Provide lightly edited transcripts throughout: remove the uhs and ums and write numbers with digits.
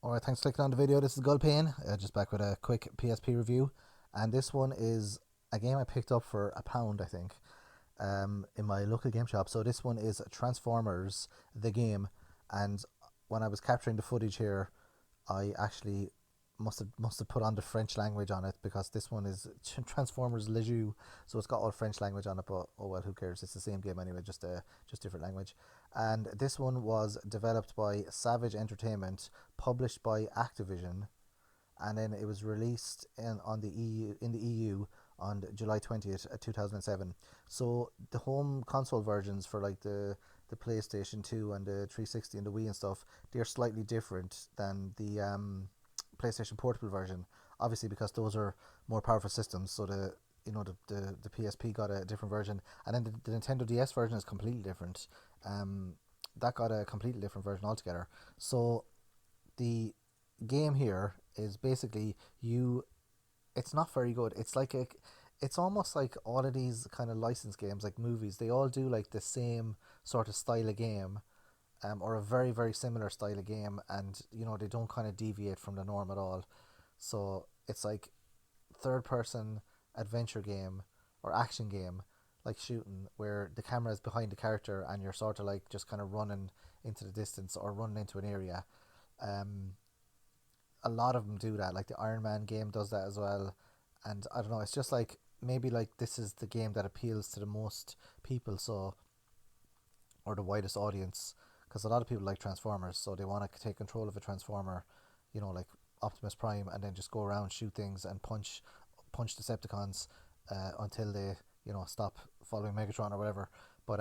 Alright, thanks for clicking on the video. This is Gulpain, just back with a quick PSP review. And this one is a game I picked up for £1, I think, in my local game shop. So this one is Transformers, the game. And when I was capturing the footage here, I actually must have put on the French language on it, because this one is Transformers Le Jeu, so it's got all French language on it, but oh well, who cares, it's the same game anyway, just different language. And this one was developed by Savage Entertainment, published by Activision, and then it was released in the EU on July 20th, 2007. So the home console versions for like the PlayStation 2 and the 360 and the Wii and stuff, they're slightly different than the PlayStation Portable version, obviously, because those are more powerful systems. So the PSP got a different version, and then the Nintendo DS version is completely different. That got a completely different version altogether. So the game here is basically it's not very good. It's almost like all of these kind of licensed games, like movies, they all do like the same sort of style of game, or a very, very similar style of game, and they don't kind of deviate from the norm at all. So it's like third person adventure game or action game, like shooting, where the camera is behind the character and you're sort of like just kind of running into the distance or running into an area. A lot of them do that, like the Iron Man game does that as well. And I don't know, it's just like, maybe like this is the game that appeals to the most people, so, or the widest audience, because a lot of people like Transformers, so they want to take control of a Transformer, like Optimus Prime, and then just go around, shoot things, and punch Decepticons until they stop following Megatron or whatever. But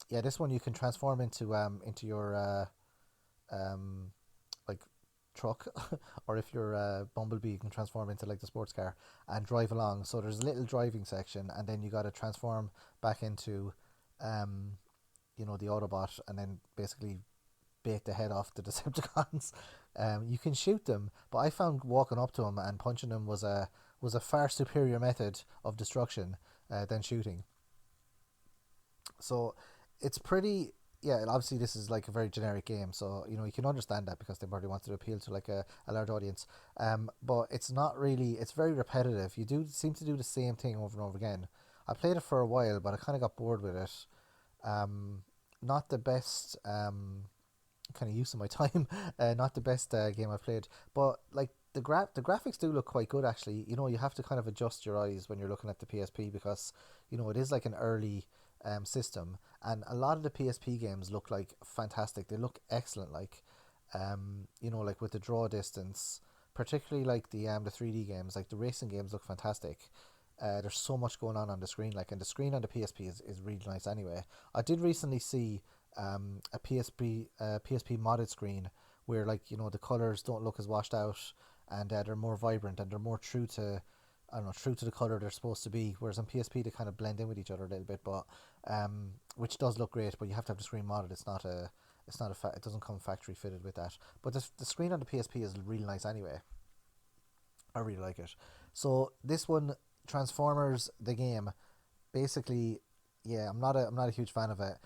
yeah, this one you can transform into your like truck, or if you're Bumblebee, you can transform into like the sports car and drive along. So there's a little driving section, and then you got to transform back into the Autobot, and then basically bait the head off the Decepticons. You can shoot them, but I found walking up to them and punching them was a far superior method of destruction than shooting. So it's pretty, yeah, obviously this is like a very generic game, so you can understand that, because they probably wanted to appeal to like a large audience. But it's not really, it's very repetitive. You do seem to do the same thing over and over again. I played it for a while, but I kind of got bored with it. Not the best kind of use of my time. Not the best game I've played, but like the graphics do look quite good, actually. You have to kind of adjust your eyes when you're looking at the PSP, because it is like an early system, and a lot of the PSP games look like fantastic. They look excellent, like like with the draw distance, particularly like the 3D games, like the racing games look fantastic. There's so much going on the screen, like, and the screen on the PSP is really nice anyway. I did recently see a PSP modded screen where, like, the colors don't look as washed out, and they're more vibrant, and they're more true to, I don't know, true to the color they're supposed to be. Whereas on PSP they kind of blend in with each other a little bit, but which does look great. But you have to have the screen modded. It doesn't come factory fitted with that. But the screen on the PSP is really nice anyway. I really like it. So this one, Transformers the game, basically, yeah, I'm not a huge fan of it.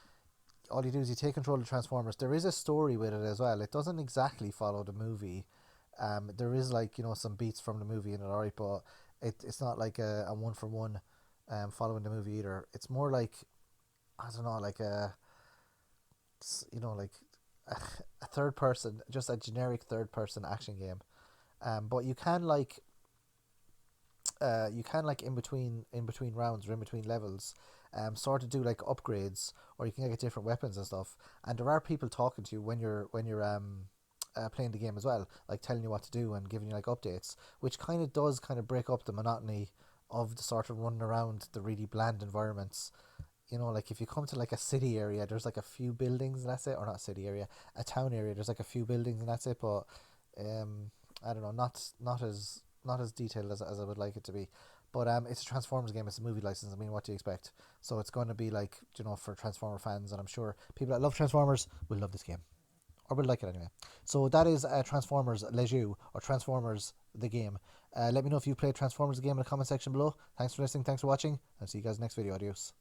All you do is you take control of Transformers. There is a story with it as well. It doesn't exactly follow the movie. There is, like, some beats from the movie in it, alright, but it's not like a one for one following the movie either. It's more like, I don't know, like like a third person, just a generic third person action game. But you can like in between rounds, or in between levels, sort of do like upgrades, or you can get different weapons and stuff. And there are people talking to you when you're playing the game as well, like telling you what to do and giving you like updates, which does break up the monotony of the sort of running around the really bland environments. Like if you come to like a city area, there's like a few buildings and that's it, or not a city area, a town area, there's like a few buildings and that's it. But I don't know, not as detailed as I would like it to be. But it's a Transformers game. It's a movie license. I mean, what do you expect? So it's going to be like, for Transformer fans, and I'm sure people that love Transformers will love this game, or will like it anyway. So that is Transformers Le Jeu, or Transformers the game. Let me know if you played Transformers the game in the comment section below. Thanks for listening. Thanks for watching. I'll see you guys next video. Adios.